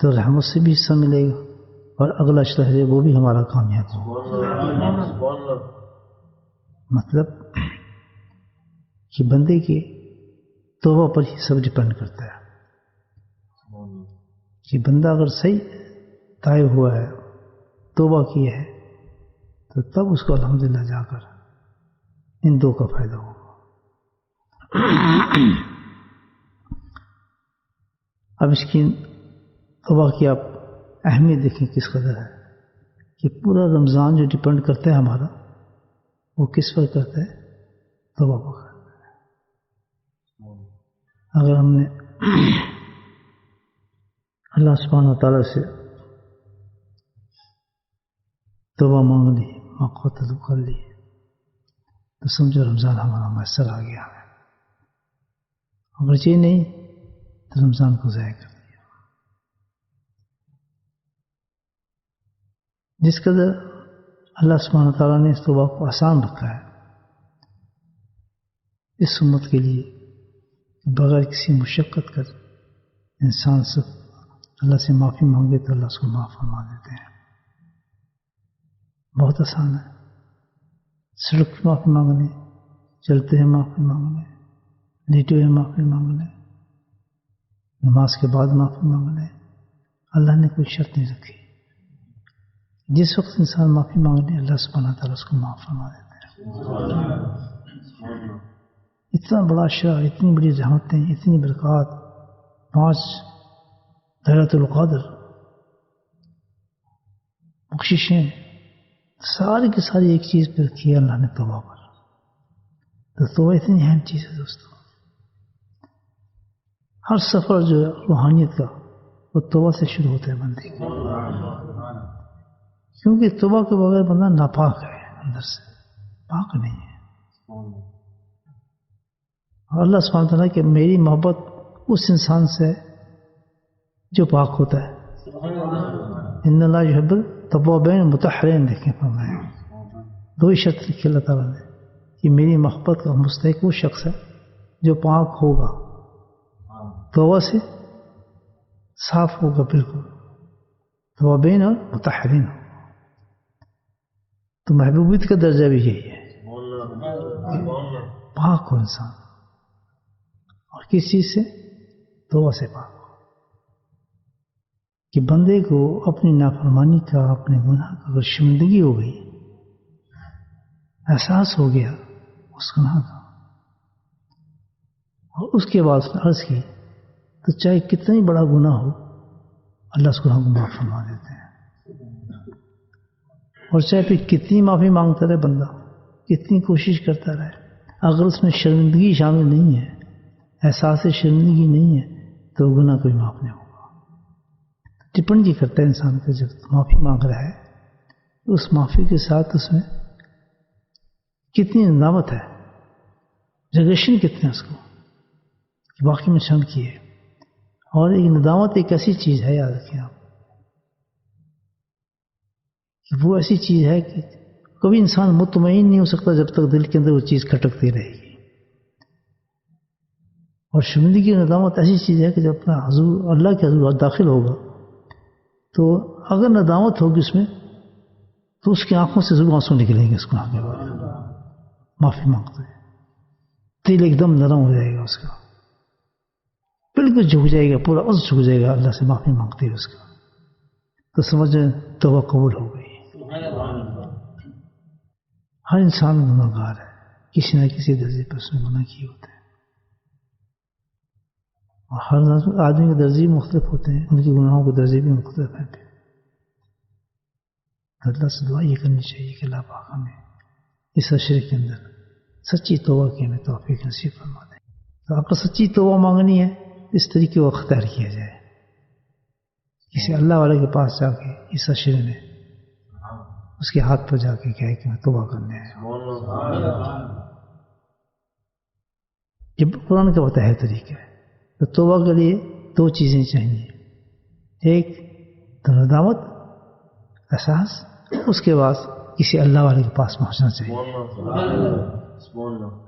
تو رحمت سے بھی حصہ ملے گا اور اگلا شہر وہ بھی ہمارا کامیاب ہوگا. مطلب کہ بندے کے توبہ پر ہی سب ڈپینڈ کرتا ہے کہ بندہ اگر صحیح تائب ہوا ہے، توبہ کی ہے، تو تب اس کو الحمدللہ جا کر ان دو کا فائدہ ہوگا. اب اس کی توبہ کی آپ اہمیت دیکھیں کس قدر ہے کہ پورا رمضان جو ڈپینڈ کرتا ہے ہمارا، وہ کس پر کرتا ہے؟ توبہ پر کرتا ہے. اگر ہم نے اللہ سبحانہ وتعالیٰ سے توبہ مانگ لی، موقع طلب کر لی، تو سمجھو رمضان ہمارا میسر آ گیا ہے. اگر یہ نہیں تو رمضان کو ضائع کر دیا. جس قدر اللہ سبحانہ تعالیٰ نے اس توبہ کو آسان رکھا ہے اس امت کے لیے، بغیر کسی مشقت کر انسان سے اللہ سے معافی مانگے تو اللہ اس کو معاف فرما دیتے ہیں. بہت آسان ہے. سڑک پہ معافی مانگنے، چلتے ہیں معافی مانگنے، لیٹے ہوئے معافی مانگنے، نماز کے بعد معافی مانگنے. اللہ نے کوئی شرط نہیں رکھی. جس وقت انسان معافی مانگنے اللہ سبحانہ تعالیٰ اس کو معاف فرما دیتے ہیں. اتنا بڑا شرع، اتنی بڑی رحمتیں، اتنی برکات، 5 لیلۃ القدر، بخششیں، ساری کی ساری ایک چیز پہ رکھی ہے اللہ نے، توبہ پر. تو توبہ اتنی اہم چیز ہے دوستو. ہر سفر جو ہے روحانیت کا وہ توبہ سے شروع ہوتا ہے بندے کا، کیونکہ توبہ کے بغیر بندہ ناپاک ہے، اندر سے پاک نہیں ہے. اور اللہ سبحانہ تعالیٰ کہ میری محبت اس انسان سے جو پاک ہوتا ہے. ان اللہ یحب التوابین المتطہرین، دیکھیں فرمایا. 2 ہی شرط لکھی اللہ تعالیٰ نے کہ میری محبت کا مستحق وہ شخص ہے جو پاک ہوگا، توبہ سے صاف ہوگا، بالکل توابین اور متطہرین ہوگا. تو محبوبیت کا درجہ بھی یہی ہے، پاک ہو انسان، اور کس چیز سے؟ توبہ سے پاک ہو. کہ بندے کو اپنی نافرمانی کا، اپنے گناہ کا اگر شرمندگی ہو گئی، احساس ہو گیا اس گناہ کا، اور اس کے بعد اس نے عرض کی، تو چاہے کتنا ہی بڑا گناہ ہو اللہ اس گناہ کو معاف فرما دیتے ہیں. اور چاہے پھر کتنی معافی مانگتا رہے بندہ، کتنی کوشش کرتا رہے، اگر اس میں شرمندگی شامل نہیں ہے، احساس شرمندگی نہیں ہے، تو گناہ کوئی معاف نہیں ہوگا. ڈپینڈ یہ کرتا ہے انسان کا، جب معافی مانگ رہا ہے تو اس معافی کے ساتھ اس میں کتنی ندامت ہے، ریگریشن کتنے اس کو کہ واقعی میں شرم کی ہے. اور ایک ندامت ایک ایسی چیز ہے، یاد رکھیں آپ، کہ وہ ایسی چیز ہے کہ کبھی انسان مطمئن نہیں ہو سکتا جب تک دل کے اندر وہ چیز کھٹکتی رہے گی. اور شرمندگی کی ندامت ایسی چیز ہے کہ جب اپنا حضور اللہ کے حضور داخل ہوگا تو اگر ندامت ہوگی اس میں تو اس کی آنکھوں سے ضرور آنسو نکلیں گے. اس کو آگے بعد معافی مانگتے ہیں، دل ایک دم نرم ہو جائے گا، اس کا بالکل جھک جائے گا، پورا عز جھک جائے گا اللہ سے معافی مانگتے ہوئے اس کا. تو سمجھیں توبہ قبول ہو گئی. ہر انسان گناہ گار ہے، کسی نہ کسی درجے پر اس نے گناہ کیے ہوتے ہیں، اور ہر آدمی کے درجے مختلف ہوتے ہیں، ان کے گناہوں کے درجے بھی مختلف ہیں. اللہ سے دعا یہ کرنی چاہیے کہ اللہ پاک ہمیں اس عشرے کے اندر سچی توبہ کی ہمیں توفیق نصیب فرما دے. تو آپ کو سچی توبہ مانگنی ہے، اس طریقے کو اختیار کیا جائے. کسی اللہ والے کے پاس جا کے اس عشرے میں اس کے ہاتھ پر جا کے کہے کہ میں توبہ کرنے آیا ہوں. یہ قرآن کا بتایا طریقہ ہے. تو توبہ کے لیے 2 چیزیں چاہیے، ایک تو ندامت، احساس، اس کے بعد کسی اللہ والے کے پاس پہنچنا چاہیے.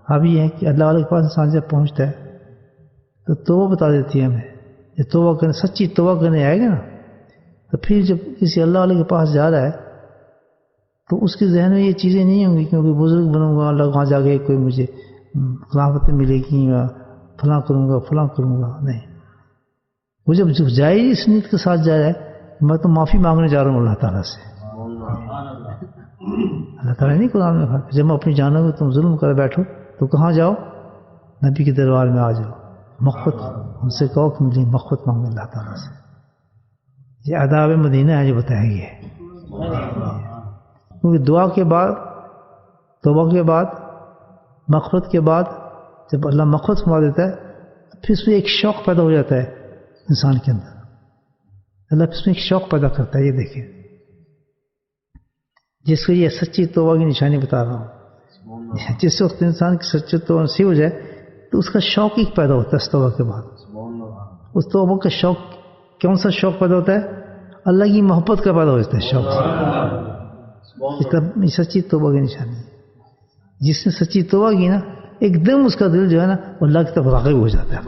اب یہ ہے کہ اللہ والے کے پاس انسان جب پہنچتا ہے تو توبہ بتا دیتی ہے ہمیں. یہ توبہ کرنے، سچی توبہ کرنے آئے گا نا تو پھر جب کسی اللہ والے کے پاس جا رہا ہے تو اس کے ذہن میں یہ چیزیں نہیں ہوں گی کیونکہ بزرگ بنوں گا اللہ وہاں جا کے کوئی مجھے رحمتیں ملے گی یا فلاں کروں گا نہیں. وہ جب جائے اس نیت کے ساتھ جا رہا ہے میں تو معافی مانگنے جا رہا ہوں اللہ تعالیٰ سے. اللہ تعالیٰ نہیں قرآن میں کہا جب میں اپنی جانوں میں تم ظلم کر بیٹھو تو کہاں جاؤ؟ نبی کے دربار میں آ جاؤ, مغفرت ان سے کہو کہ مجھے مغفرت مانگے اللہ تعالیٰ سے. یہ آداب مدینہ ہے جو بتایا گیا ہے. کیونکہ دعا کے بعد, توبہ کے بعد, مغفرت کے بعد جب اللہ مغفرت فرما دیتا ہے پھر اس میں ایک شوق پیدا ہو جاتا ہے انسان کے اندر. اللہ پھر اس میں ایک شوق پیدا کرتا ہے. یہ دیکھیں جس کو یہ سچی توبہ کی نشانی بتا رہا ہوں, جس وقت انسان کی سچی توبہ نصیب ہو جائے تو اس کا شوق ہی پیدا ہوتا ہے اس توبہ کے بعد. اس توبہ کا شوق کون سا شوق پیدا ہوتا ہے؟ اللہ کی محبت کا پیدا ہو جاتا ہے شوق. یہ سچی توبہ کی نشانی ہے. جس نے سچی توبہ کی نا ایک دم اس کا دل جو ہے نا اللہ کی طرف راغب ہو جاتا ہے.